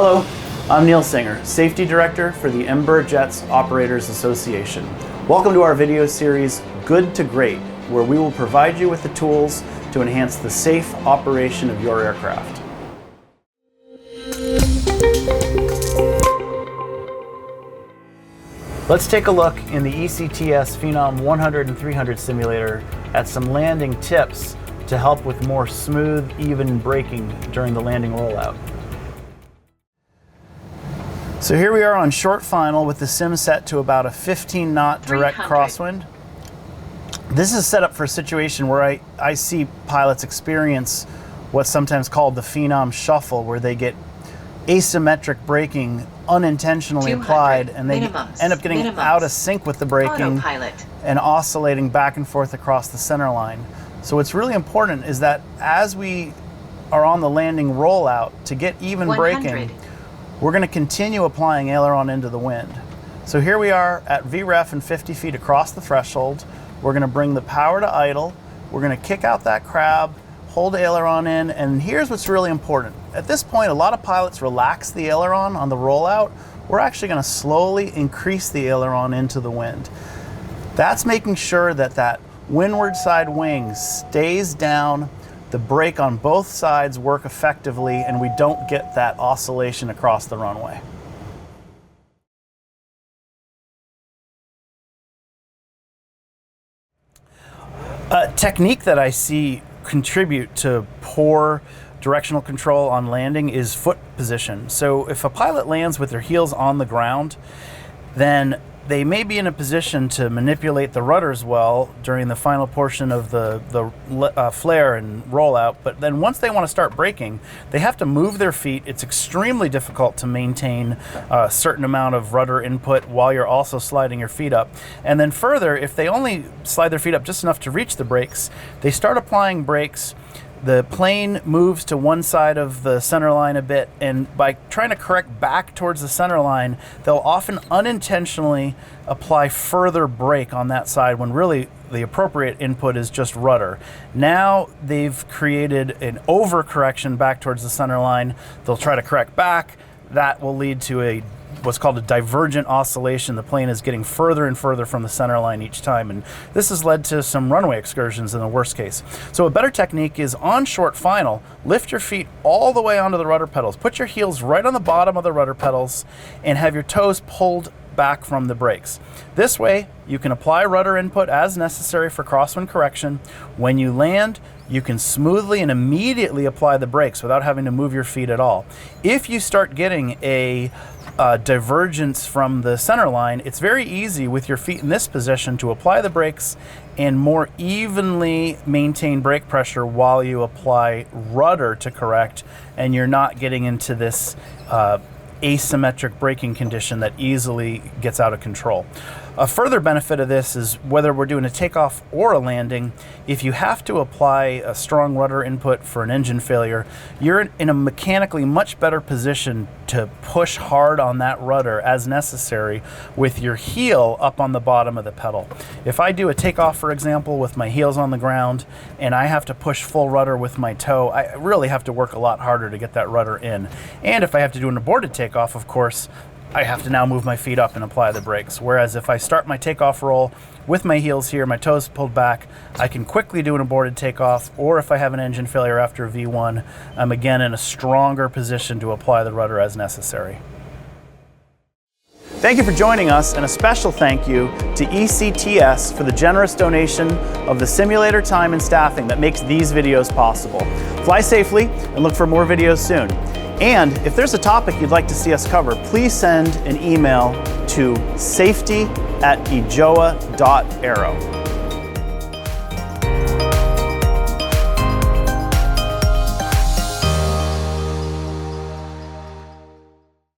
Hello, I'm Neil Singer, Safety Director for the Embraer Jets Operators Association. Welcome to our video series, Good to Great, where we will provide you with the tools to enhance the safe operation of your aircraft. Let's take a look in the ECTS Phenom 100 and 300 simulator at some landing tips to help with more smooth, even braking during the landing rollout. So here we are on short final with the sim set to about a 15 knot direct crosswind. This is set up for a situation where I see pilots experience what's sometimes called the Phenom shuffle, where they get asymmetric braking unintentionally applied and they end up getting out of sync with the braking and oscillating back and forth across the center line. So what's really important is that as we are on the landing rollout, to get even braking, we're going to continue applying aileron into the wind. So here we are at VREF and 50 feet across the threshold. We're going to bring the power to idle. We're going to kick out that crab, hold aileron in, and here's what's really important. At this point, a lot of pilots relax the aileron on the rollout. We're actually going to slowly increase the aileron into the wind. That's making sure that that windward side wing stays down, the brake on both sides work effectively, and we don't get that oscillation across the runway. A technique that I see contribute to poor directional control on landing is foot position. So if a pilot lands with their heels on the ground, then they may be in a position to manipulate the rudders well during the final portion of the flare and rollout, but then once they want to start braking, they have to move their feet. It's extremely difficult to maintain a certain amount of rudder input while you're also sliding your feet up. And then further, if they only slide their feet up just enough to reach the brakes, they start applying brakes. The plane moves to one side of the center line a bit, and by trying to correct back towards the center line, they'll often unintentionally apply further brake on that side when really the appropriate input is just rudder. Now they've created an overcorrection back towards the center line. They'll try to correct back. That will lead to what's called a divergent oscillation. The plane is getting further and further from the center line each time, and this has led to some runway excursions in the worst case. So a better technique is on short final, lift your feet all the way onto the rudder pedals, put your heels right on the bottom of the rudder pedals, and have your toes pulled back from the brakes. This way you can apply rudder input as necessary for crosswind correction. When you land, you can smoothly and immediately apply the brakes without having to move your feet at all. If you start getting a divergence from the center line, it's very easy with your feet in this position to apply the brakes and more evenly maintain brake pressure while you apply rudder to correct, and you're not getting into this asymmetric braking condition that easily gets out of control. A further benefit of this is whether we're doing a takeoff or a landing, if you have to apply a strong rudder input for an engine failure, you're in a mechanically much better position to push hard on that rudder as necessary with your heel up on the bottom of the pedal. If I do a takeoff, for example, with my heels on the ground and I have to push full rudder with my toe, I really have to work a lot harder to get that rudder in. And if I have to do an aborted takeoff, of course, I have to now move my feet up and apply the brakes. Whereas if I start my takeoff roll with my heels here, my toes pulled back, I can quickly do an aborted takeoff, or if I have an engine failure after a V1, I'm again in a stronger position to apply the rudder as necessary. Thank you for joining us, and a special thank you to ECTS for the generous donation of the simulator time and staffing that makes these videos possible. Fly safely and look for more videos soon. And if there's a topic you'd like to see us cover, please send an email to safety@ejoa.aero.